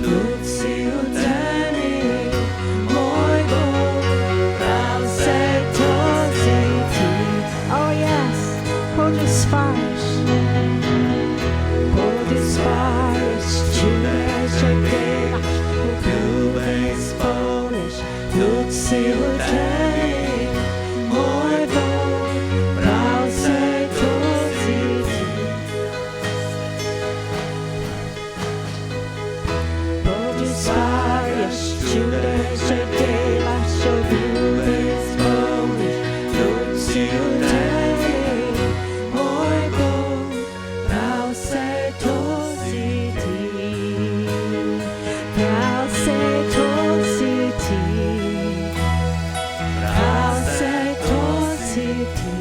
Luď si v zemi, môj Boh, prav se to cíti. Oh yes, poď spáš, čuješ, že děláš, obľúbeň spolíš. Luď si v zemi, môj Boh, prav se to cíti. Poď spáš, čuješ, že děláš, obľúbeň spolíš. Luď si v zemi, môj Boh, prav se to cíti. Prav se to cíti. Prav se to cíti.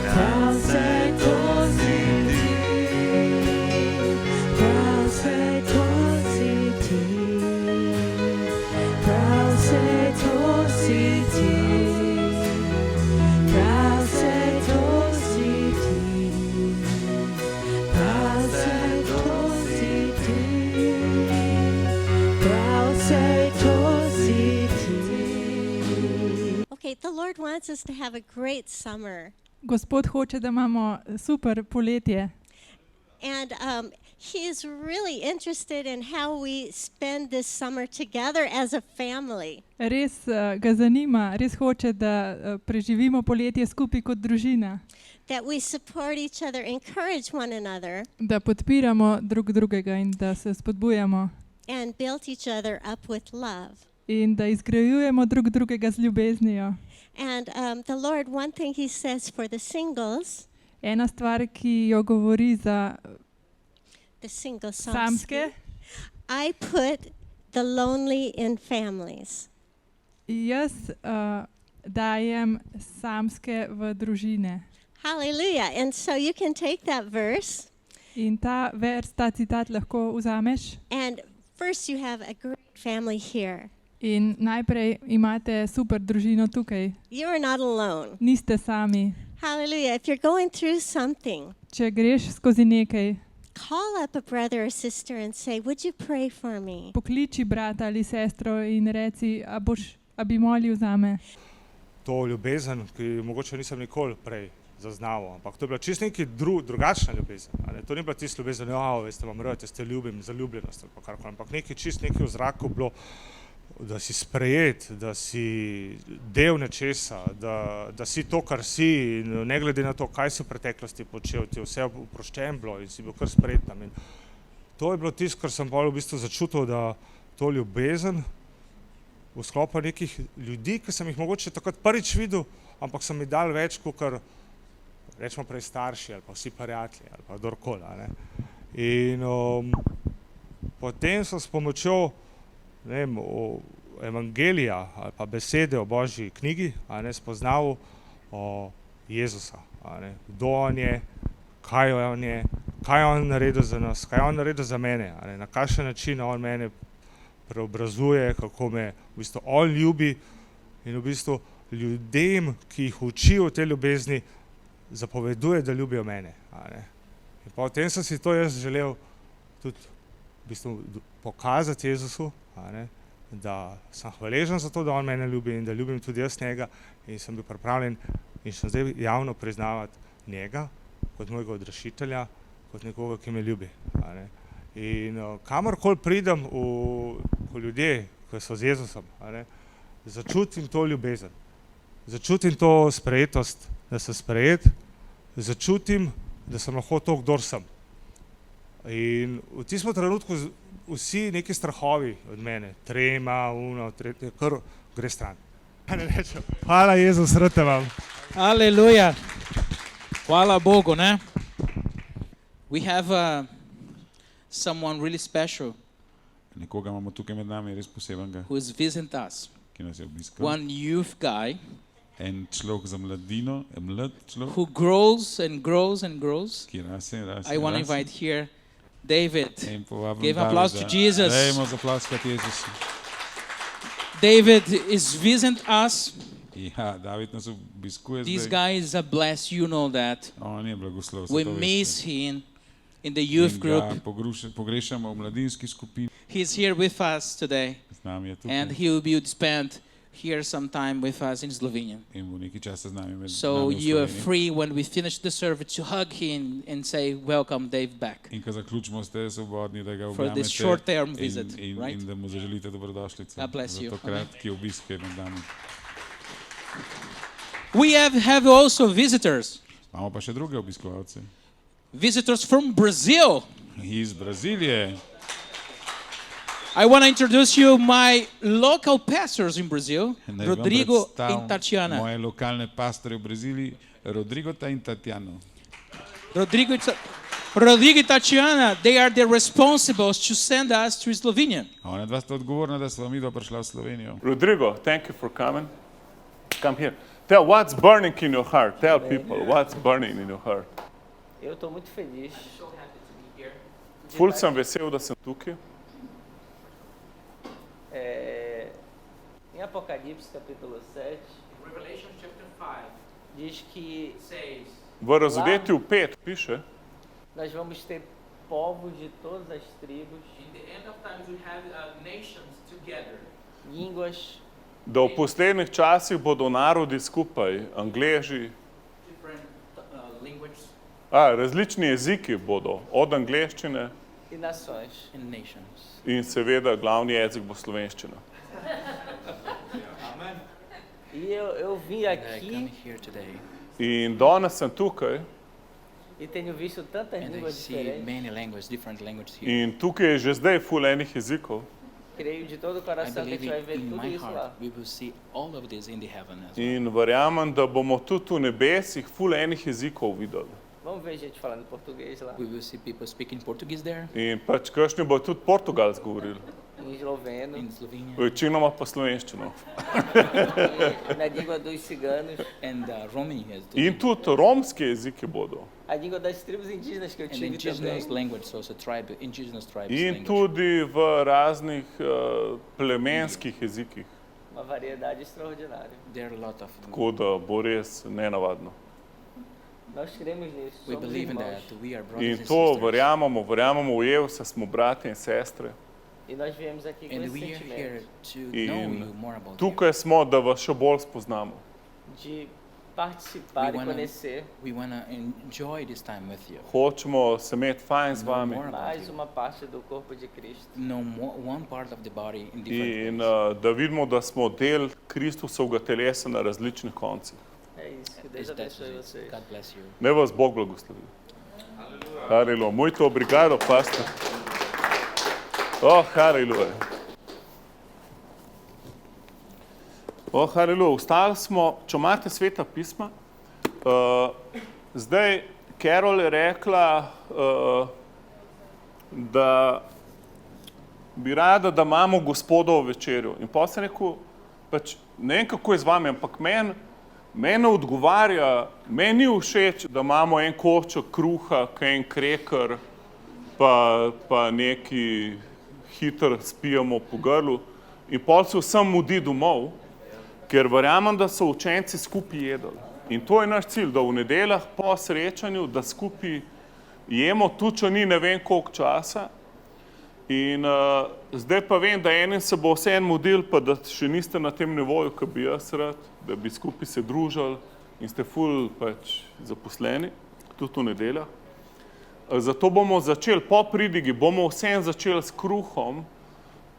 Prav se to cíti. Prav se to cíti. Prav se to cíti. Prav se to cíti. Prav se to cíti. Prav se to cíti. Okay, the Lord wants us to have a great summer. Gospod hoče, da imamo super poletje. And He is really interested in how we spend this summer together as a family. Res ga zanima, res hoče, da preživimo poletje skupaj kot družina, That we support each other, encourage one another, da podpiramo drug drugega in da se spodbujamo and build each other up with love. in da izgrajujemo drug drugega z ljubeznijo. And the Lord, one thing He says for the singles, Ena stvar, ki jo govori za the single samske, I put the lonely in families. jaz dajem samske v družine. Hallelujah. And so you can take that verse, In ta vers, ta citat lahko vzameš and first you have a great family here. in najprej imate super družino tukaj. You are not alone. Niste sami. Hallelujah. If you're going through something, Če greš skozi nekaj, call up a brother or sister and say, would you pray for me? pokliči brata ali sestro in reci, a bi molil zame. To ljubezen, ki mogoče nisem nikoli prej zaznaval, ampak to je bila čisto neki drugačna ljubezen. To ni bila tista ljubezen, veste, vam rad, ste ljubim, zaljubljenost ali pa karkoli, ampak čisto nekaj v zraku bilo, da si sprejet, da si del nečesa, da si to, kar si, in ne glede na to, kaj si v preteklosti počel, ti je vse oproščen bilo in si bil kar sprejet tam. In to je bilo tisto, kar sem bolj v bistvu začutil, da to ljubezen v sklopu nekih ljudi, ki sem jih mogoče takrat prvič videl, ampak so mi dali več, kakor rečemo prej starši ali pa vsi prijatelji ali pa kdorkoli. In potem sem s pomočjo evangelija ali pa besede o Božji knjigi spoznal Jezusa. Kdo on je, kaj on je, kaj on naredil za nas, kaj on naredil za mene, na kakšen način on mene preobrazuje, kako me v bistvu on ljubi in v bistvu ljudem, ki jih uči o tej ljubezni, zapoveduje, da ljubijo mene. In potem sem si to jaz želel tudi v bistvu pokazati Jezusu, da sem hvaležen za to, da on mene ljubi in da ljubim tudi jaz njega, in sem bil pripravljen in sem zdaj javno priznavati njega kot mojega odrešitelja, kot nekoga, ki me ljubi. In kamorkoli pridem ko ljudje, ko so z Jezusom, začutim to ljubezen, začutim to sprejetost, da sem sprejet, začutim, da sem lahko to, kdor sem. In v tistem trenutku vsi neki strahovi od mene, trema, tretje, kar gre stran. Hvala Jezus, rad te vam. Aleluja. Hvala Bogu, ne? We have someone really special Nekoga imamo tukaj med nami, res posebenega, who is visiting us. ki nas je obiskal. One youth guy En človek za mladino, mlad človek, who grows and grows and grows. ki raste in raste. I want to invite here David. In povabim Give applause to Davida. Jesus. Dajmo zaplaskati Jezusu. David is visiting us. Ja, David nas obiskuje This zdaj. guy is a bless, you know that. On je blagoslov, We to miss veste. him. in the youth in group. ga pogrešamo v mladinski skupini. He's here with us today, Z nami je and tukaj he will be spent here some time with us in Slovenia. in bo nekaj časa z nami med So nami v you are Sloveniji. free when we finish the service to hug him and say, welcome Dave back. In ko zaključimo, ste svobodni, da ga For objamete this short-term visit, right? in da mu zaželite dobrodošlico God bless za you. to kratki obisk med nami. We have also visitors. Imamo pa še druge obiskovalce. Visitors from Brazil. Iz Brazilije. I want to introduce you my local pastors in Brazil, Naj vam Rodrigo predstavim and Tatiana. Moje lokalne pastorje v Braziliji, Rodrigo in Tatiano. Rodrigo and Tatiana, they are the responsibles to send us to Slovenia. Ona dva sta odgovorna, da sva midva prišla v Slovenijo. Rodrigo, thank you for coming. Come here. Tell what's burning in your heart. Tell people what's burning in your heart. Eu estou muito feliz. Ful sem vesel, da sem tukaj. Em Apocalipse capítulo 7, Revelation chapter 5 diz que says, V razodetju 5 piše, nós vamos ter povos de todas as tribos, in the end of times we have nations together. línguas, da v poslednjih časih bodo narodi skupaj, Angleži, Different languages različni jeziki bodo, od angleščine e nações. and nations. in seveda glavni jezik bo slovenščina. E eu vim aqui Here today In danes sem tukaj e tenho visto tantas and I línguas see diferentes. many languages, different languages here. in tukaj je že zdaj ful enih jezikov Creio de todo o I coração que a believe gente vai ver in tudo my isso lá. heart we will see all of this in the heaven as well. in verjamem, da bomo tudi v nebesih ful enih jezikov videli. Vamos ver gente falando português lá, We will see people speaking Portuguese there, In pač kakšni bo tudi portugalsko govorili, em esloveno, in Slovenia, večinoma pa slovenščino. e na língua dos ciganos, and Romania, In tudi romski jeziki bodo. a língua das tribos indígenas que eu and tive indigenous também. language, also indigenous tribes In language. tudi v raznih plemenskih jezikih, Uma variedade extraordinária. There are a lot of. tako da bo res nenavadno. Nós cremos nisso, We somos believe in irmãos. that. We are In brothers and to sisters. verjamemo v Jevsa, smo brate in sestre. E nós viemos aqui com And esse we are here sentimento to know In you more about you. tukaj smo, da vas še bolj spoznamo. de participar We e wanna- conhecer We want to enjoy this time with you. Hočemo se imeti fajn z Know vami more about mais you. uma parte do corpo de Cristo. Know one part of the body in different in ways. da vidimo, da smo del Kristusovega telesa na različnih koncih. É isso, que Deus Is that abençoe it? vocês. God bless you. Naj vas Bog blagoslovi. Haleluja. Muito obrigado, pastor. Oh, haleluja. Oh, haleluja. Ostali smo, če imate sveta pisma, zdaj Carol je rekla, da bi rada, da imamo Gospodovo večerjo. In pa sem rekel, pač ne vem, kako je z vami, ampak mene odgovarja, meni ni všeč, da imamo en košček kruha, en kreker, pa neki hitro spijemo po grlu in pol se vsem mudi domov, ker verjamem, da so učenci skupaj jedli. In to je naš cilj, da v nedeljah po srečanju, da skupaj jemo, tudi če ni ne vem koliko časa. In zdaj pa vem, da enim se bo vse en mudil, pa da še niste na tem nivoju, kot bi jaz rad, da bi skupaj se družili in ste ful pač zaposleni, tudi v nedeljah. Zato bomo začeli po pridigi, bomo vsem začeli s kruhom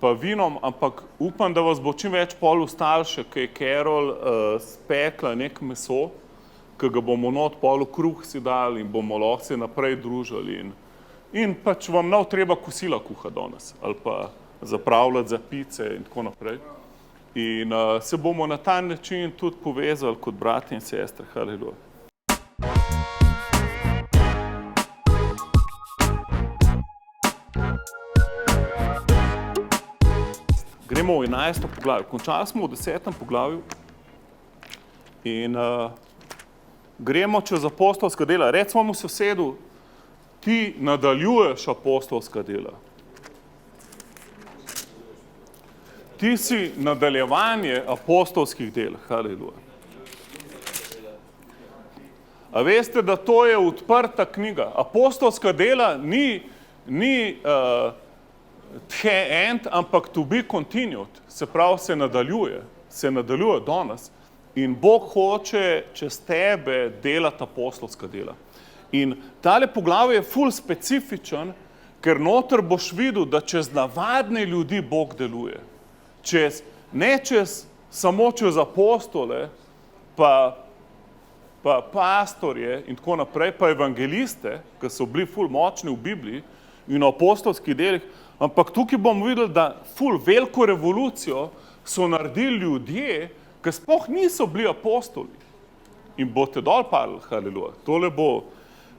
pa vinom, ampak upam, da vas bo čim več pol ostalo še, kaj je Carol spekla nek meso, ki ga bomo not pol v kruh si dali in bomo lahko se naprej družili. In pač vam ne bo treba kosila kuha danes ali pa zapravljati za pice in tako naprej. In se bomo na ta način tudi povezali kot brati in sestre. Haleluja. Gremo v 11. poglavje. Končali smo v 10. poglavju in gremo čez apostolska dela. Recimo mu sosedu, ti nadaljuješ apostolska dela. Ti si nadaljevanje apostolskih del. Haleluja. A veste, da to je odprta knjiga. Apostolska dela ni the end, ampak to be continued. Se pravi, se nadaljuje danes. In Bog hoče čez tebe delati apostolska dela. In tale poglavje je ful specifičen, ker noter boš videl, da čez navadne ljudi Bog deluje. Samo čez apostole, pa pastorje in tako naprej, pa evangeliste, ki so bili ful močni v Bibliji in v apostolskih delih, ampak tukaj bomo videli, da ful veliko revolucijo so naredili ljudje, ki sploh niso bili apostoli. In boste dol padli, haleluja. Tole bo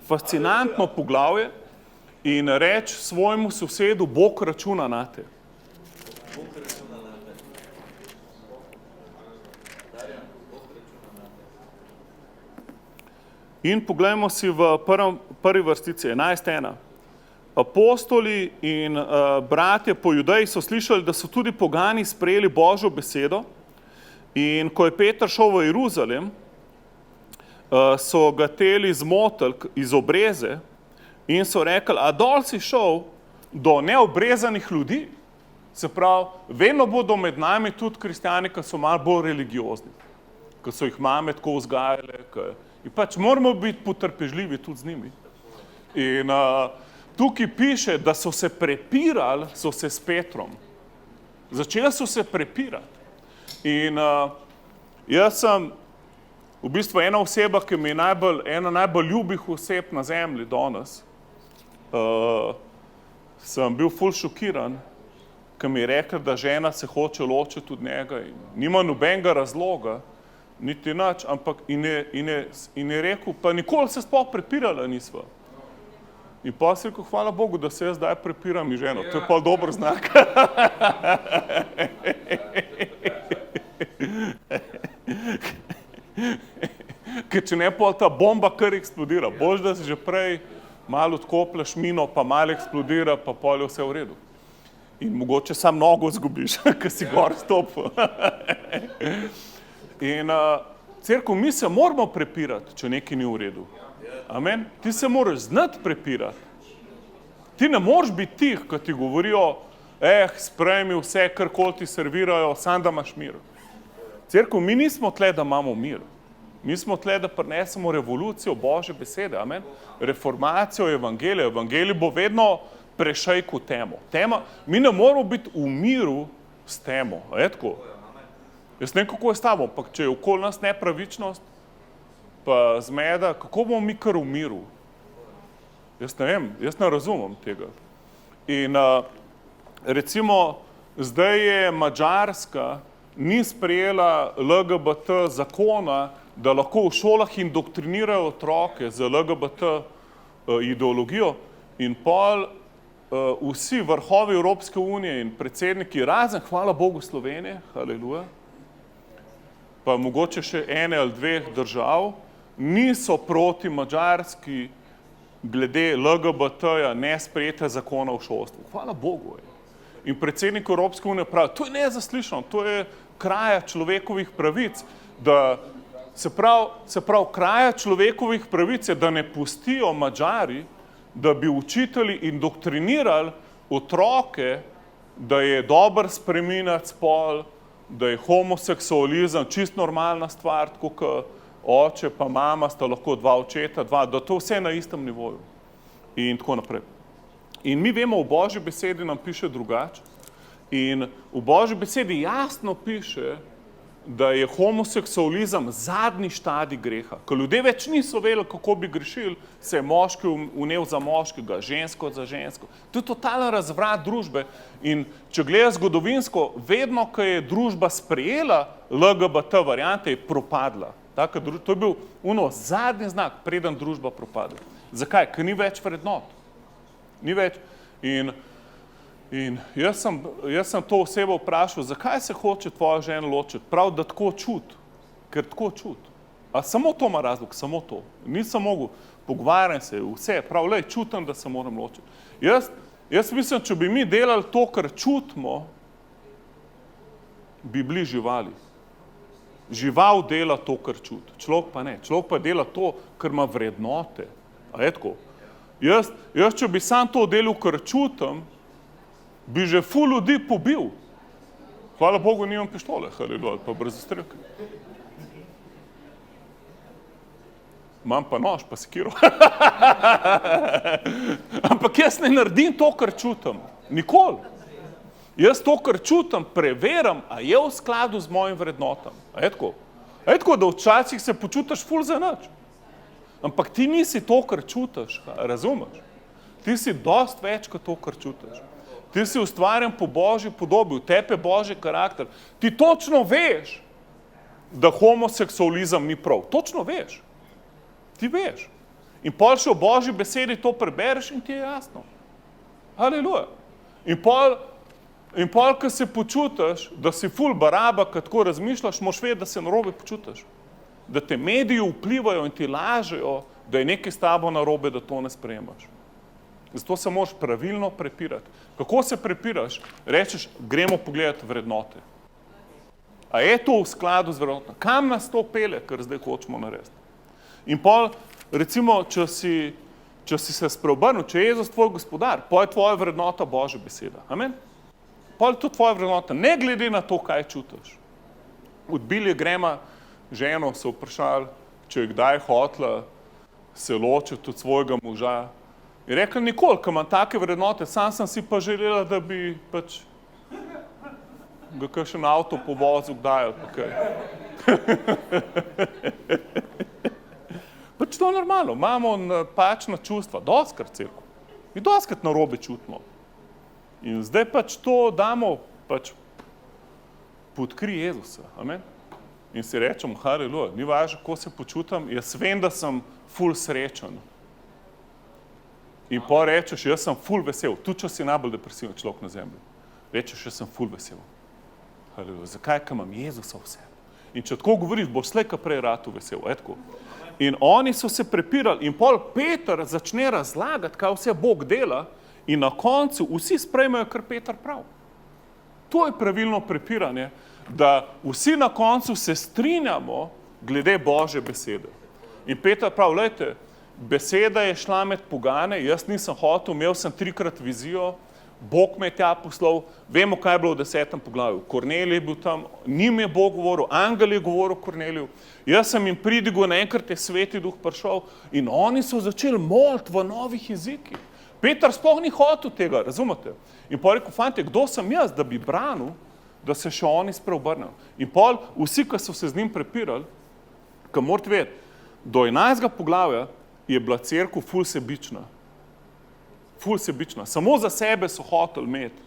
fascinantno poglavje in reči svojemu sosedu, Bog računa nate. In poglejmo si v prvi vrstici 11.1. Apostoli in bratje po Judeji so slišali, da so tudi pogani sprejeli Božjo besedo, in ko je Peter šel v Jeruzalem, so ga teli zmotili iz obreze in so rekli, a dol si šel do neobrezanih ljudi? Se pravi, vedno bodo med nami tudi kristjani, ki so malo bolj religiozni, ki so jih mame tako vzgajale, in pač moramo biti potrpežljivi tudi z njimi. In tukaj piše, da so se prepirali, so se s Petrom. Začeli so se prepirati. In jaz sem v bistvu ena oseba, ki mi je ena najbolj ljubih oseb na zemlji danes. Sem bil ful šokiran, ki mi je rekla, da žena se hoče ločiti od njega in nima nobenega razloga, niti nič, ampak in je rekel, pa nikoli se sploh prepirala nisva. In pa si rekel, hvala Bogu, da se jaz zdaj prepiram in ženo. To je pa dober znak. Ker če ne pa ta bomba kar eksplodira, boš da si že prej malo odkoplješ mino, pa malo eksplodira, pa pol je vse v redu. In mogoče sam nogo zgubiš, ker si gor stopil. In cerkev, mi se moramo prepirati, če nekaj ni v redu. Amen? Ti se moraš znati prepirati. Ti ne moreš biti tih, ki ti govorijo, sprejmi vse, karkoli ti servirajo, sam da imaš mir. Cerkev, mi nismo tle, da imamo mir. Mi smo tle, da prinesemo revolucijo Božje besede. Amen? Reformacijo evangelija. Evangelij bo vedno prešejko temo. Mi ne moramo biti v miru s temo. Je tako? Jaz ne vem, kako je s tabo, ampak če je okoli nas nepravičnost, pa zmeda, kako bomo mi kar v miru? Jaz ne vem, jaz ne razumem tega. In recimo, zdaj je Madžarska ni sprejela LGBT zakona, da lahko v šolah indoktrinirajo otroke z LGBT ideologijo, in pol vsi vrhovi Evropske unije in predsedniki, razen, hvala Bogu, Slovenije, haleluja, pa mogoče še ene ali dveh držav, niso proti Madžarski glede LGBT-ja ne sprejete zakona v šolstvu. Hvala Bogu. In predsednik Evropske unije pravi, to je nezaslišano, to je kraja človekovih pravic, da se pravi kraja človekovih pravic je, da ne pustijo Madžari, da bi učitelji indoktrinirali otroke, da je dober spreminjati spol, da je homoseksualizem čist normalna stvar, tako kot oče pa mama sta lahko dva očeta, da to vse na istem nivoju. In tako naprej. In mi vemo, v Božji besedi nam piše drugače. In v Božji besedi jasno piše, da je homoseksualizem zadnji štadij greha. Ko ljudje več niso vedeli, kako bi grešili, se je moški vnel za moškega, žensko za žensko. To je totalen razvrat družbe. In če gledaš zgodovinsko, vedno, ko je družba sprejela LGBT variante, je propadla. To je bil zadnji znak, preden družba propada. Zakaj? Ker ni več vrednot. Ni več. In jaz sem to osebo vprašal, zakaj se hoče tvoja žena ločiti? Prav, da tako čuti. Ker tako čuti. A samo to ima razlog, samo to. Nisem mogel, pogovarjam se, vse, prav, lej, čutim, da se moram ločiti. Jaz mislim, če bi mi delali to, kar čutimo, bi bili živali. Žival dela to, kar čuti, človek pa ne. Človek pa dela to, kar ima vrednote. A je tako? Jaz, če bi sam to delal, kar čutim, bi že ful ljudi pobil. Hvala Bogu, nimam pištole, haleluja, pa brez zastrelke. Imam pa nož, pa sekiro. Ampak jaz ne naredim to, kar čutim. Nikoli. Jaz to, kar čutim, preverim, a je v skladu z mojim vrednotam. A je tako? A je tako, da včasih se počutiš ful za nič. Ampak ti nisi to, kar čutiš, razumeš? Ti si dost več kot to, kar čutiš. Ti si ustvarjen po Božji podobi, v tebi je Božji karakter. Ti točno veš, da homoseksualizem ni prav. Točno veš. Ti veš. In pol še v Božji besedi to prebereš in ti je jasno. Haleluja. In pol, ko se počutiš, da si ful baraba, ko tako razmišljaš, moš vedeti, da se narobe počutiš. Da te mediji vplivajo in ti lažejo, da je nekaj s tabo narobe, da to ne sprejemaš. Zato se moraš pravilno prepirati. Kako se prepiraš? Rečeš, gremo pogledati vrednote. A je to v skladu z vrednotami? Kam nas to pelje, kar zdaj hočemo narediti? In pol, recimo, če si se spreobrnil, če je Jezus tvoj gospodar, pol je tvoja vrednota Božja beseda. Amen? Pol je to tvoja vrednota, ne glede na to, kaj čutiš. Odbili Grema ženo, so vprašali, če je kdaj hotela se ločiti od svojega moža. Je rekla, nikoli, ko imam take vrednote, sam sem si pa želela, da bi pač ga kakšen avto povozil kdaj ali pa kaj. Pač to je normalno, imamo napačna čustva, doskrat cerkev. Mi doskrat narobe čutimo. In zdaj pač to damo pač pod kri Jezusa, amen? In si rečemo, haleluja, ni važno, kako se počutam, jaz vem, da sem ful srečen. In pa rečeš, jaz sem ful vesel, tudi če si najbolj depresiven človek na zemlji. Rečeš, jaz sem ful vesel. Haleluja, zakaj? Ker imam Jezusa v sebi. In če tako govoriš, boš slej ka prej ratu vesel, etko. In oni so se prepirali in pol Peter začne razlagati, kaj vse Bog dela in na koncu vsi sprejmejo, kar Peter prav. To je pravilno prepiranje, da vsi na koncu se strinjamo glede Božje besede. In Peter prav, glejte, beseda je šla med pogane, jaz nisem hotel, imel sem 3-krat vizijo, Bog me je tja poslal, vemo, kaj je bilo v 10. poglavju. Kornelij je bil tam, njim je Bog govoril, angel je govoril Korneliju, jaz sem jim pridigal, naenkrat je Sveti Duh prišel in oni so začeli moliti v novih jezikih. Peter sploh ni hotel tega, razumete? In pa rekel, fante, kdo sem jaz, da bi branil, da se še oni spreobrnejo. In pol vsi, ki so se z njim prepirali, ki morate vedeti, do 11. poglavja je bila cerkev ful sebična. Ful sebična. Samo za sebe so hoteli imeti.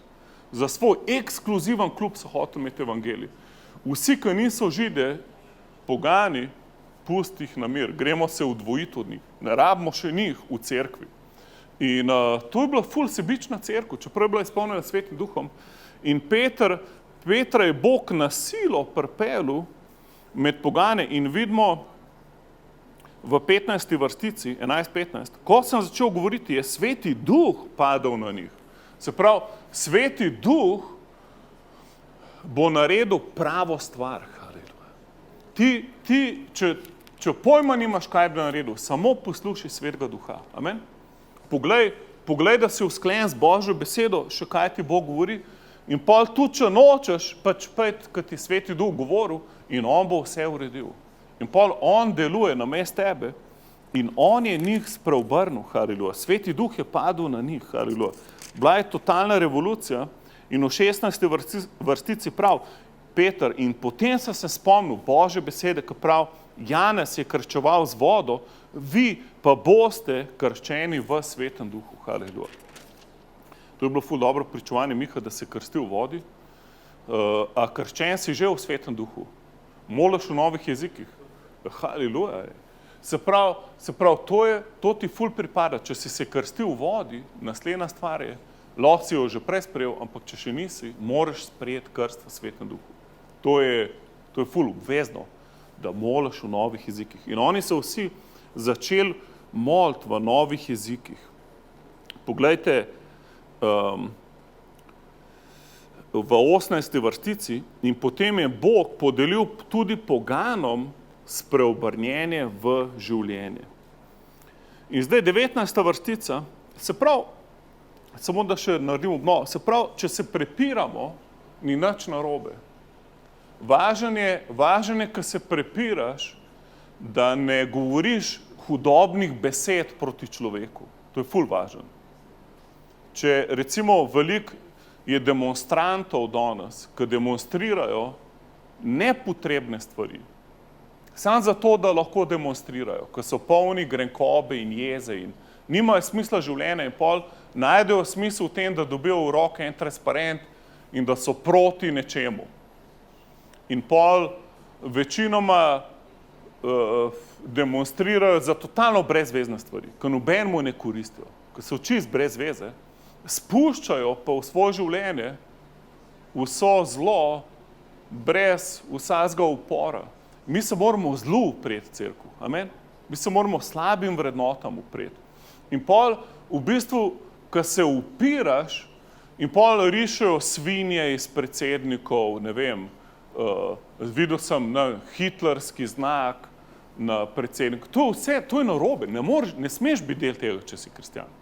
Za svoj ekskluziven klub so hoteli imeti evangelij. Vsi, ki niso Žide, pogani, pusti jih na mir. Gremo se udvojiti od njih. Ne rabimo še njih v cerkvi. In to je bila ful sebična cerkev, čeprav je bila izpolnjena Svetim Duhom. In Petra je Bog na silo pripeljal med pogane in vidimo v 15. vrstici, 11:15, ko sem začel govoriti, je Sveti Duh padal na njih. Se pravi, Sveti Duh bo naredil pravo stvar. Ti če pojma nimaš, kaj bi naredil, samo poslušaj Svetega Duha. Amen? Poglej, da si usklajen z Božjo besedo, še kaj ti Bog govori, in pol tudi, če nočeš, pač pet, ko ti Sveti Duh govoril, in on bo vse uredil. In pol on deluje namesto tebe in on je njih spreobrnil, haleluja. Sveti Duh je padel na njih, haleluja. Bila je totalna revolucija in v 16. vrstici prav Peter in potem sem se spomnil Božje besede, ki prav Janez je krščeval z vodo, vi pa boste krščeni v Svetem Duhu, haleluja. To je bilo ful dobro pričevanje Miha, da se krsti v vodi, a krščen si že v Svetem Duhu. Moliš v novih jezikih. Haleluja. Se pravi, to ti ful pripada. Če si se krstil v vodi, naslednja stvar je, lahko si jo že prej sprejel, ampak če še nisi, moraš sprejeti krst v Svetem Duhu. To je ful obvezno, da moliš v novih jezikih. In oni so vsi začeli moliti v novih jezikih. Poglejte, v 18. vrstici, in potem je Bog podelil tudi poganom spreobrnjenje v življenje. In zdaj 19. vrstica, se pravi, samo da še naredim obnovo, se pravi, če se prepiramo, ni nič narobe. Važen je, ko se prepiraš, da ne govoriš hudobnih besed proti človeku. To je ful važen. Če recimo veliko je demonstrantov danes, ki demonstrirajo nepotrebne stvari, samo zato, da lahko demonstrirajo, ko so polni grenkobe in jeze in nimajo smisla življenja in pol najdejo smisel v tem, da dobijo v roke en transparent in da so proti nečemu. In pol večinoma demonstrirajo za totalno brezvezne stvari, ki nobenemu ne koristijo, ki so čisto brez veze, spuščajo pa v svoje življenje vso zlo brez vsakega upora. Mi se moramo zlu upreti cerkev, amen? Mi se moramo slabim vrednotam upreti. In pol v bistvu, ko se upiraš, in pol rišejo svinje iz predsednikov, ne vem, videl sem hitlerski znak na predsedniku. To je narobe, ne smeš biti del tega, če si kristjan.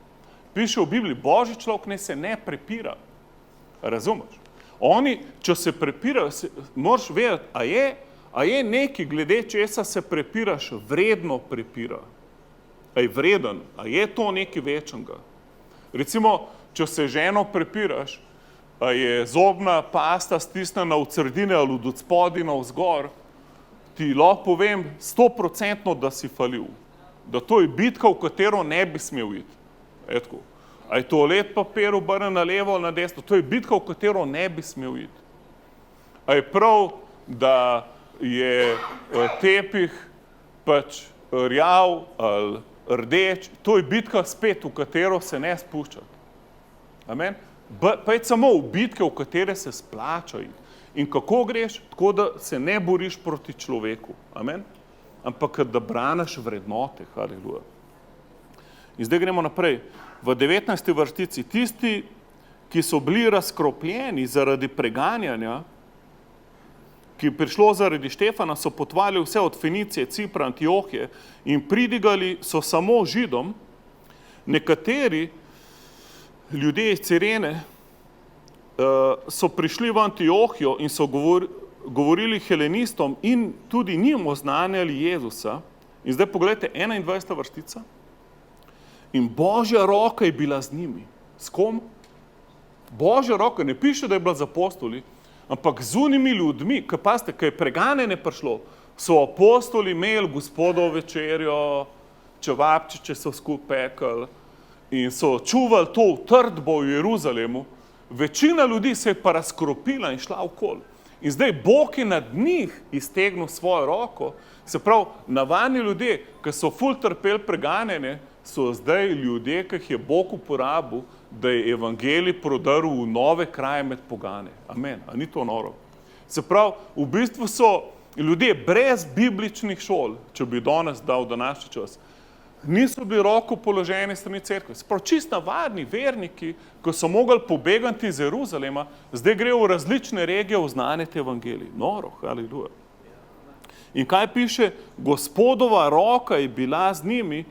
Piše v Bibliji, Božji človek ne se ne prepira. Razumeš? Oni, če se prepirajo, moraš vedeti, a je neki glede česa se prepiraš, vredno prepira. A je vreden, a je to nekaj večnega. Recimo, če se ženo prepiraš, a je zobna pasta stisnjena v sredine ali od spodaj navzgor, ti lahko povem 100%, da si falil. Da to je bitka, v katero ne bi smel iti. Etko. A je toalet papir obrnen na levo ali na desno, to je bitka, v katero ne bi smel iti. A je prav, da je tepih pač rjav ali rdeč, to je bitka spet, v katero se ne spuščati. Amen? Pa je samo v bitke, v katere se splača iti. In kako greš? Tako, da se ne boriš proti človeku. Amen? Ampak da braniš vrednote. Haleluja. In zdaj gremo naprej. V 19. vrstici tisti, ki so bili razkropljeni zaradi preganjanja, ki je prišlo zaradi Štefana, so potovali vse od Fenicije, Cipra, Antiohije in pridigali so samo Židom. Nekateri ljudje iz Cirene so prišli v Antiohijo in so govorili helenistom in tudi njim oznanjali Jezusa. In zdaj pogledajte, 21. vrstica. In Božja roka je bila z njimi. S kom? Božja roka, ne piše, da je bila z apostoli, ampak z unimi ljudmi, ki pazite, ki je preganjanje prišlo, so apostoli imeli Gospodovo večerjo, čevapčiče so skupaj pekli in so čuvali to utrdbo v Jeruzalemu. Večina ljudi se je pa razkropila in šla okoli. In zdaj Bog je nad njih iztegnil svojo roko, se pravi, navadni ljudje, ki so ful trpeli preganjanje, so zdaj ljudje, ki jih je Bog uporabil, da je evangelij prodrl v nove kraje med pogane. Amen. A ni to noro? Se pravi, v bistvu so ljudje brez bibličnih šol, če bi danes dal današnji čas, niso bili roko položeni strani cerkve. Se pravi, čist navadni verniki, ko so mogli pobegati iz Jeruzalema, zdaj grejo v različne regije oznanjati evangelij. Noro, haleluja. In kaj piše? Gospodova roka je bila z njimi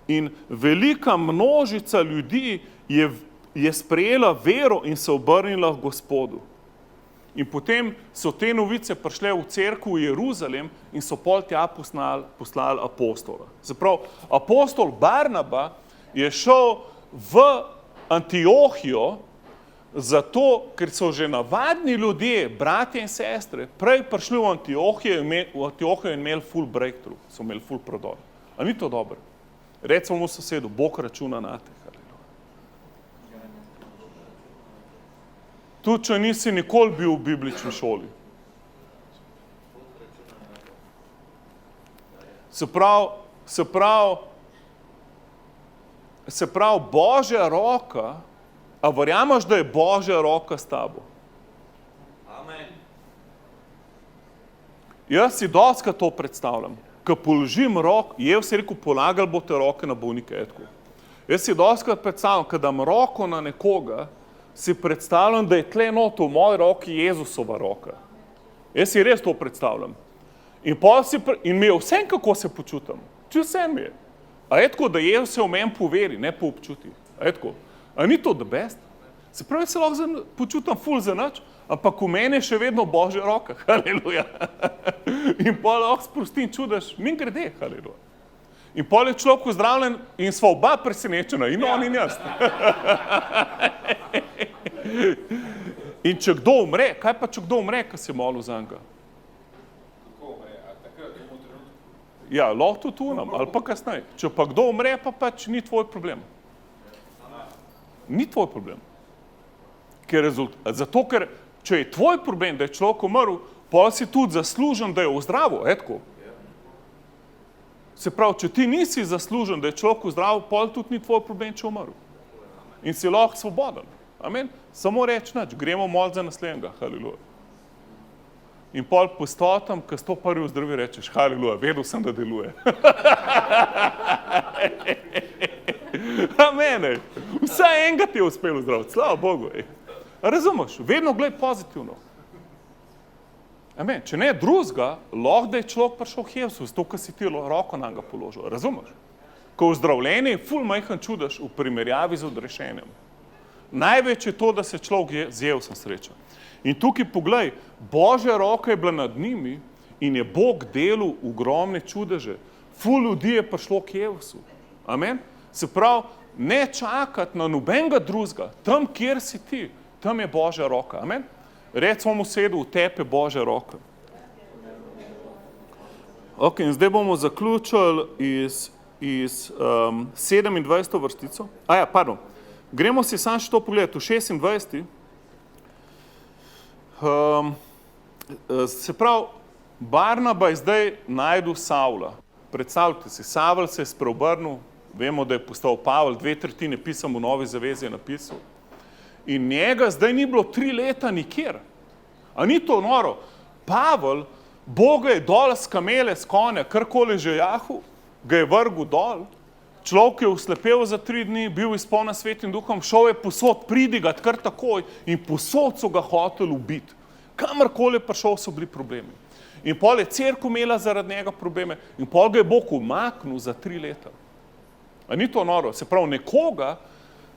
in velika množica ljudi je sprejela vero in se obrnila k Gospodu. In potem so te novice prišle v cerkev v Jeruzalem in so pol tja poslali apostola. Se pravi, apostol Barnaba je šel v Antiohijo zato, ker so že navadni ljudje, bratje in sestre, prej prišli v Antiohijo in imeli full breakthrough, so imeli full prodor. A ni to dobro? Recimo mu sosedu, Bog računa na te. Tudi, če nisi nikoli bil v biblični šoli. Se pravi, Božja roka, a verjameš, da je Božja roka s tabo? Amen. Jaz si dostikrat to predstavljam. Ko položim roko, Jezus je rekel, polagali boste roke na bolnike. Jaz si dostikrat predstavljam, ko dam roko na nekoga, si predstavljam, da je tle not v moji roki Jezusova roka. Jaz si res to predstavljam. In mi je vsem, kako se počutim. Če vsem je. A je tako, da Jezus se v meni poveri, ne po občutih. A je tako? A ni to the best? Se pravi, se lahko počutim ful za nič, ampak v meni je še vedno Božja roka. Haleluja. In pol lahko sprostim čudež, min grede, haleluja. In pol je človek zdravljen in sva oba presenečena, in on in jaz. In če kdo umre, kaj pa če kdo umre, ko si molil za njega? Ja, lahko tudi unam, ali pa kasneje. Če pa kdo umre, pa pač ni tvoj problem. Ni tvoj problem. Zato, ker če je tvoj problem, da je človek umrl, pol si tudi zaslužen, da je ozdravil, etko. Se pravi, če ti nisi zaslužen, da je človek ozdravil, pol tudi ni tvoj problem, če je umrl. In si lahko svoboden. Amen. Samo reč nič, gremo molit za naslednjega, haleluja. In pol po stotem, ko 101. zdravi, rečeš, haleluja, vedel sem, da deluje. Amen. Vsaj enega ti je uspelo zdraviti, slava Bogu. Razumeš, vedno gled pozitivno. Amen. Če ne drugega, lahko da je človek prišel k Jezusu, zato, ker si ti roko na njega položil. Razumeš? Ko ozdravljenje je ful majhen čudež v primerjavi z odrešenjem. Največ je to, da se človek z Jezusom sreča. In tukaj poglej, Božja roka je bila nad njimi in je Bog delal ogromne čudeže. Ful ljudi je prišlo k Jezusu. Amen. Se pravi, ne čakati na nobenega drugega, tam, kjer si ti, tam je Božja roka. Amen. Recimo mu sedu, v tepe Božja roka. Ok, in zdaj bomo zaključili iz 27. vrstico. Gremo si samo še to pogledati, v 26. Se pravi, Barnaba je zdaj najdel Savla. Predstavljate si, Savel se je spreobrnil, vemo, da je postal Pavel, 2/3 pisem v Novi zavezi je napisal. In njega zdaj ni bilo 3 leta nikjer. A ni to noro? Pavel, Boga je dol s kamele, s konja, karkoli že jahu, ga je vrgel dol, človek je oslepel za 3 dni, bil izpolnjen Svetim duhom, šel je posod pridigat kar takoj in posod so ga hoteli ubiti. Kamorkoli je prišel, so bili problemi. In pol je cerkev imela zaradi njega probleme in pol ga je Bog umaknil za 3 leta. A ni to noro? Se pravi, nekoga,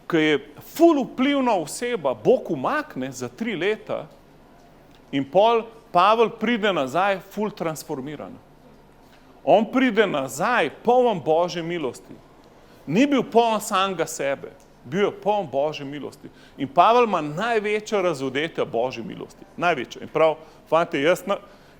ki je ful vplivna oseba, Bog umakne za 3 leta in pol Pavel pride nazaj ful transformiran. On pride nazaj poln Božje milosti. Ni bil poln samega sebe, bil je poln Božje milosti. In Pavel ima največja razodetja Božje milosti. Največja. In prav, fante,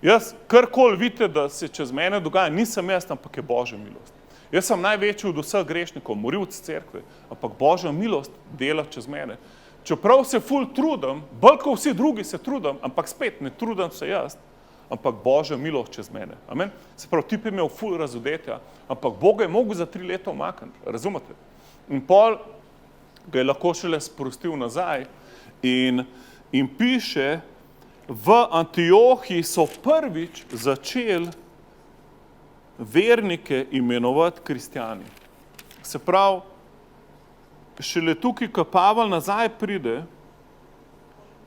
jaz karkoli vidite, da se čez mene dogaja, nisem jaz, ampak je Božja milost. Jaz sem največji od vseh grešnikov, morilc cerkve, ampak Božja milost dela čez mene. Čeprav se ful trudim, bolj kot vsi drugi se trudim, ampak spet ne trudim se jaz, ampak Božja milost čez mene. Amen? Se pravi, tip je imel ful razodetja, ampak Boga je mogel za 3 leta umakniti, razumete? In pol ga je lahko šele sprostil nazaj in piše, v Antiohiji so prvič začeli vernike imenovati kristjani. Se pravi, šele tukaj, ko Pavel nazaj pride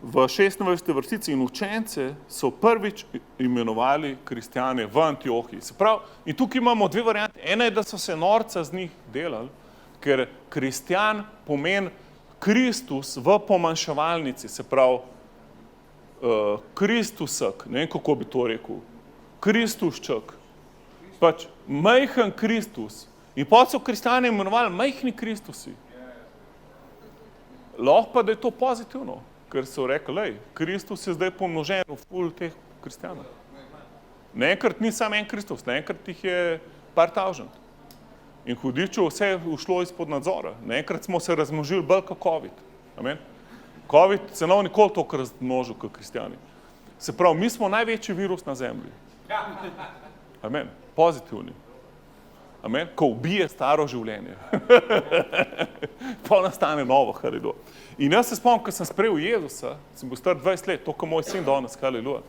v 26. vrstici in učence so prvič imenovali kristjane v Antiohiji. Se pravi, in tukaj imamo 2 variante. Ena je, da so se norca z njih delali, ker kristjan pomeni Kristus v pomanjševalnici, se pravi, Kristusek, ne vem, kako bi to rekel, Kristušček, pač majhen Kristus. In pa so kristjani imenovali majhni Kristusi. Lahko pa, da je to pozitivno, ker so rekli, lej, Kristus je zdaj pomnožen v ful teh kristjanov. Naenkrat ni samo en Kristus, naenkrat jih je par tavžent. In hudičev vse je ušlo izpod nadzora. Naenkrat smo se razmnožili bolj kot COVID. Amen? COVID se nav nikoli toliko razmnožil kot kristjani. Se pravi, mi smo največji virus na zemlji. Amen. Pozitivni. Amen. Ko ubije staro življenje. Pa nastane novo, haleluja. In jaz se spomnim, ko sem sprejel Jezusa, sem bil star 20 let, to, ko moj sin danes, haleluja.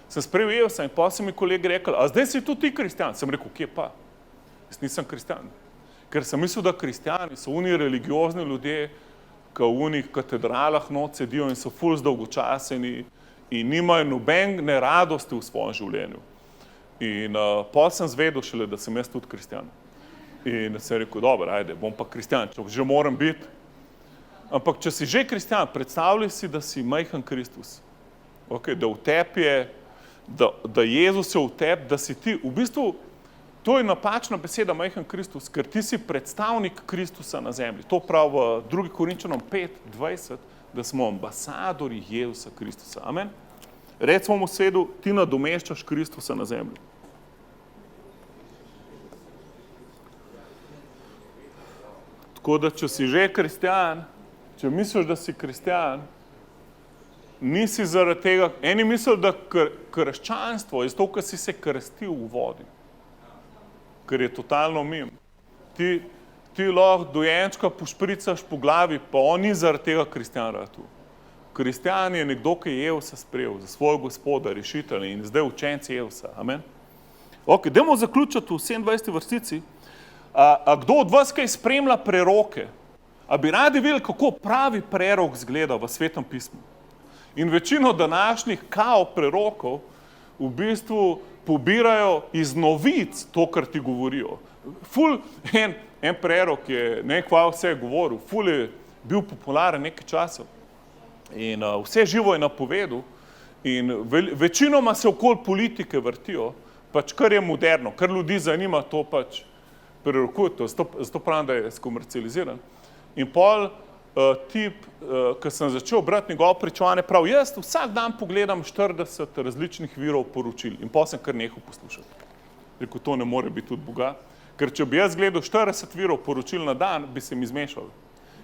Sem sprejel Jezusa in pa so mi kolegi rekli, a zdaj si tudi ti kristjan? Sem rekel, kje pa? Jaz nisem kristjan. Ker sem mislil, da kristjani so oni religiozni ljudje, ki v unih katedralah noč sedijo in so ful zdolgočaseni in nimajo nobene radosti v svojem življenju. In pol sem zvedel šele, da sem jaz tudi kristjan. In sem rekel, dobro, ajde, bom pa kristjan, če že moram biti. Ampak če si že kristjan, predstavljaj si, da si majhen Kristus. Okay, da v tebi je, da Jezus je v tebi, da si ti, v bistvu, to je napačna beseda majhen Kristus, ker ti si predstavnik Kristusa na zemlji. To pravi v 2. Korinčanom 5:20, da smo ambasadori Jezusa Kristusa. Amen? Recimo v svetu, ti nadomeščaš Kristusa na zemlji. Tako da, če si že kristjan, če misliš, da si kristjan, nisi zaradi tega, eni mislijo, da krščanstvo je zato, ker si se krstil v vodi, ker je totalno mimo. Ti lahko dojenčka pošpricaš po glavi, pa on ni zaradi tega kristjan ratu. Kristjan je nekdo, ki je Jezusa sprejel za svojega gospoda, rešitelja in zdaj učenci Jezusa. Amen? Ok, dajmo zaključiti v 27. vrstici. A kdo od vas kaj spremlja preroke? A bi radi videli, kako pravi prerok izgleda v Svetem pismu? In večino današnjih kao prerokov v bistvu pobirajo iz novic to, kar ti govorijo. Ful, en prerok je, ne kva vse je govoril, ful je bil popularen nekaj časov. In vse živo je napovedal in večinoma se okoli politike vrtijo, pač kar je moderno, kar ljudi zanima, to pač prerokujete, zato pravim, da je skomercializiran. In pol tip, ko sem začel brati njegovo pričevanje, prav jaz vsak dan pogledam 40 različnih virov poročil in pol sem kar nehal poslušati. Rekel, to ne more biti tudi bogat, ker če bi jaz gledal 40 virov poročil na dan, bi se mi zmešal.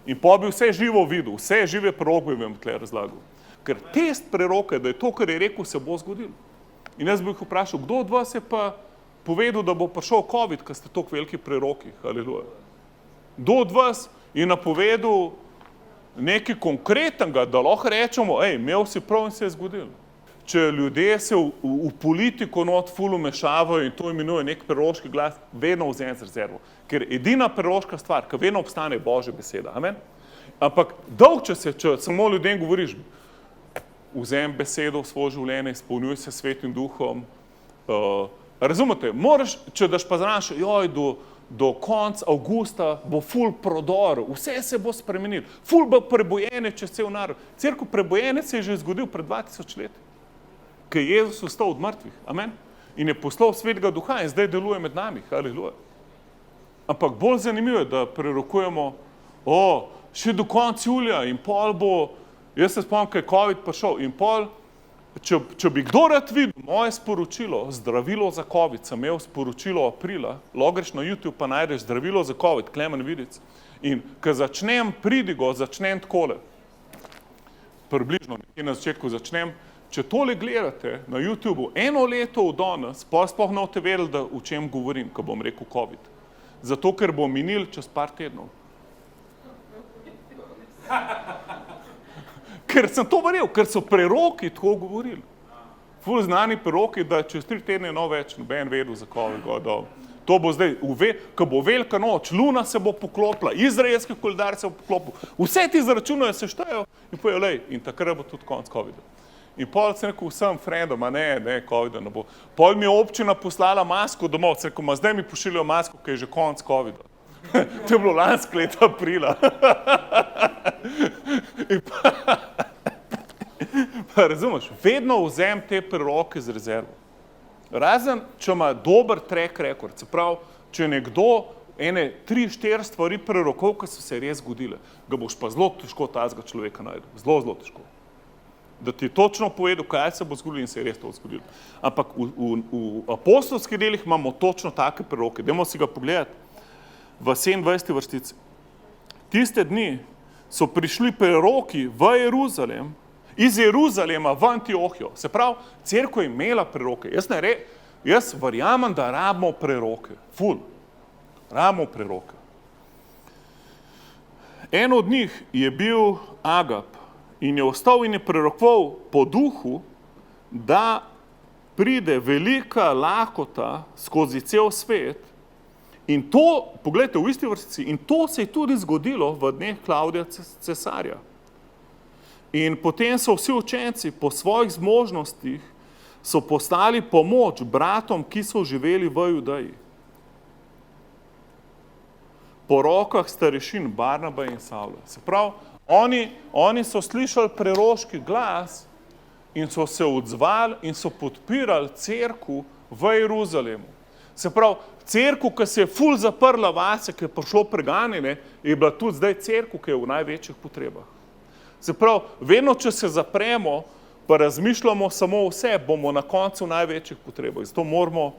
In pol bi vse živo videl, vse žive proroke bi vam tle razlagal. Ker test preroke, da je to, kar je rekel, se bo zgodilo. In jaz bi jih vprašal, kdo od vas je pa povedal, da bo prišel COVID, ker ste toliko veliki preroki, haleluja. Kdo od vas je napovedal nekaj konkretnega, da lahko rečemo, imel si prav in se je zgodilo. Če ljudje se v politiko not ful vmešavajo in to imenuje nek proroški glas, vedno vzem z rezervo. Ker edina proroška stvar, ki vedno obstane, je Božja beseda. Amen? Ampak dolg čas je, če samo ljudem govoriš, vzem besedo v svoje življenje, izpolnjuj se Svetim duhom. Razumete, moraš, če daš pa znaš, do konca avgusta bo ful prodor, vse se bo spremenilo, ful bo prebojene čez cel narod. Cerkev prebojene se je že zgodil pred 2000 leti, ker je Jezus vstal od mrtvih, amen, in je poslal Svetega Duha in zdaj deluje med nami, haleluja. Ampak bolj zanimivo je, da prerokujemo, še do konca julija in pol bo, jaz se spomnim, kaj je COVID prišel in pol, če bi kdo rad videl moje sporočilo, zdravilo za COVID, sem imel sporočilo aprila, greš na YouTube pa najdeš zdravilo za COVID, Klemen Vidic, in ko začnem pridigo, začnem takole, približno nekje na začetku začnem, če tole gledate na YouTubeu 1 leto od danes, pa sploh ne boste vedeli, da o čem govorim, ko bom rekel COVID. Zato, ker bo minil čez par tednov. Ker sem to verjel, ker so preroki tako govorili. Ful znani preroki, da čez 3 tedne no več noben vedel za COVID. To bo zdaj, ko bo velika noč, luna se bo poklopila, izraelski koledar se bo poklopil, vse ti zaračunajo, se štejo in pojejo, in takrat bo tudi konc COVID-a. In pol sem rekel vsem frendom, ne, COVID-a ne bo. Pol mi je občina poslala masko domov, sem rekel, zdaj mi pošiljajo masko, ki je že konc COVID-a. To je bilo lansko leto aprila. Pa razumeš, vedno vzem te preroke z rezervo. Razen, če ima dober track record, se pravi, če nekdo 3-4 stvari prerokov, ki so se res zgodile, ga boš pa zelo težko tazga človeka najde. Zelo težko. Da ti točno povedal, kaj se bo zgodilo in se je res to zgodilo. Ampak v apostolskih delih imamo točno take preroke. Dajmo si ga pogledati. V 27. vrstici. Tiste dni so prišli preroki v Jeruzalem, iz Jeruzalema v Antiohijo. Se pravi, cerkev je imela preroke. Jaz verjamem, da rabimo preroke. Ful. Rabimo preroke. En od njih je bil Agap in je ostal in je prerokoval po duhu, da pride velika lakota skozi cel svet In to, poglejte, v isti vrstici, in to se je tudi zgodilo v dneh Klavdija cesarja. In potem so vsi učenci po svojih zmožnostih so postali pomoč bratom, ki so živeli v Judeji. Po rokah starešin Barnaba in Savla. Se pravi, oni so slišali preroški glas in so se odzvali in so podpirali cerkev v Jeruzalemu. Se pravi, cerkev, ki se je ful zaprla vase, ki je prišlo preganjanje, je bila tudi zdaj cerkev, ki je v največjih potrebah. Se pravi, vedno, če se zapremo, pa razmišljamo samo vse, bomo na koncu v največjih potrebah. Zato moramo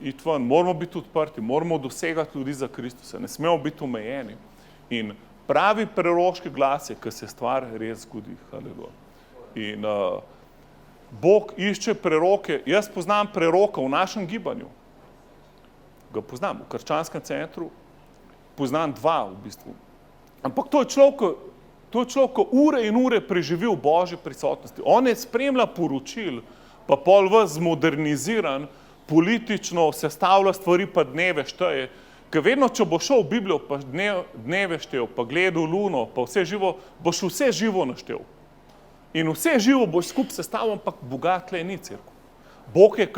iti ven, moramo biti odprti, moramo dosegati ljudi za Kristusa, ne smemo biti omejeni. In pravi preroški glas je, ko se stvar res zgodi. Haleluja. In Bog išče preroke. Jaz poznam preroka v našem gibanju. Ga poznam v krščanskem centru, poznam dva v bistvu. Ampak to je človek, ki ure in ure preživi v Božji prisotnosti. On je spremlja poročil, pa pol ves zmoderniziran, politično sestavlja stvari, pa dneve šteje. Ker vedno, če bo šel v Biblijo, pa dneve štev, pa gledal luno, pa vse živo, boš vse živo naštel. In vse živo boš skupaj sestavil, ampak Boga tle ni cerkev. Bog je,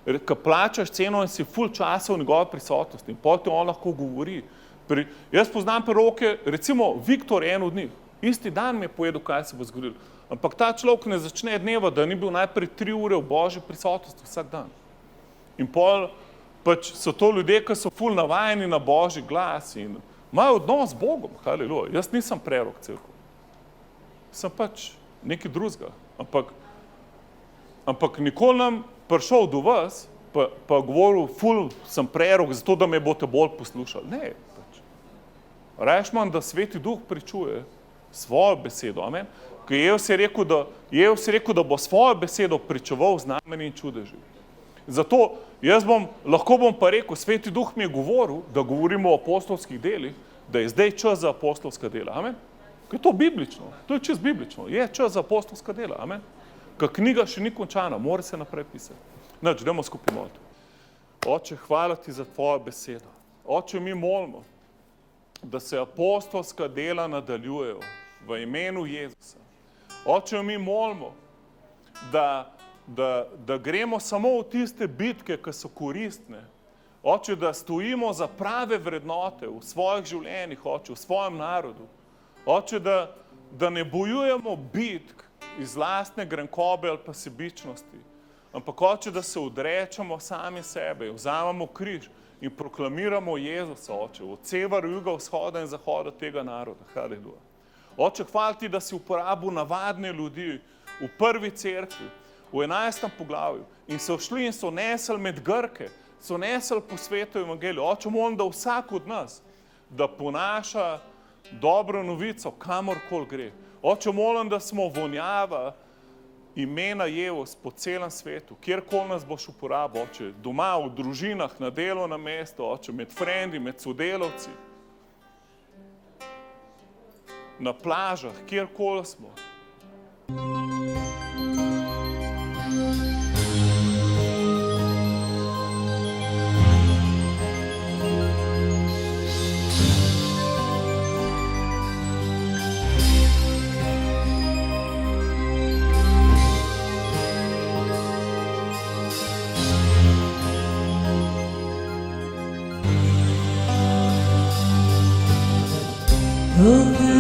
ki plačaš ceno in si ful časa v njegovi prisotnosti. In potem on lahko govori. Jaz poznam preroke, recimo Viktor je en od njih. Isti dan mi je povedal, kaj se bo zgodilo. Ampak ta človek ne začne dneva, da ni bil najprej 3 ure v Božji prisotnosti vsak dan. In pol pač so to ljudje, ki so ful navajeni na Božji glas in imajo odnos z Bogom. Haleluja. Jaz nisem prerok cerkev. Sem pač nekaj drugega. Ampak nikoli nam prišel do vas, pa govoril, ful sem prerok, zato da me boste bolj poslušali. Ne, pač. Rajš manj, da Sveti Duh pričuje svojo besedo. Amen. Ker Jezus je rekel, da bo svojo besedo pričeval znameni in čudeži. Zato lahko bom pa rekel, Sveti Duh mi je govoril, da govorimo o apostolskih delih, da je zdaj čas za apostolska dela. Amen. Ker je to biblično, to je čist biblično. Je čas za apostolska dela. Amen. Ker knjiga še ni končana, mora se naprej pisati. Nič, dajmo skupaj moliti. Oče, hvala ti za tvojo besedo. Oče, mi molimo, da se apostolska dela nadaljujejo v imenu Jezusa. Oče, mi molimo, da gremo samo v tiste bitke, ki so koristne. Oče, da stojimo za prave vrednote v svojih življenjih, Oče, v svojem narodu. Oče, da ne bojujemo bitk iz lastne grenkobe ali pa sebičnosti, ampak Oče, da se odrečemo sami sebe, vzamemo križ in proklamiramo Jezusa, Oče, od severa, juga, vzhoda in zahoda tega naroda. Haleluja. Oče, hvala ti, da si uporabil navadne ljudi v prvi cerkvi, v 11. poglavju in so šli in so nesli med Grke, so nesli po svetu evangeliju. Oče, molim, da vsak od nas, da ponaša dobro novico, kamorkoli gre. Oče, molim, da smo vonjava imena Jezus po celem svetu, kjerkoli nas boš uporabil, Oče, doma, v družinah, na delovnem mestu, Oče, med frendi, med sodelavci, na plažah, kjerkoli smo. Open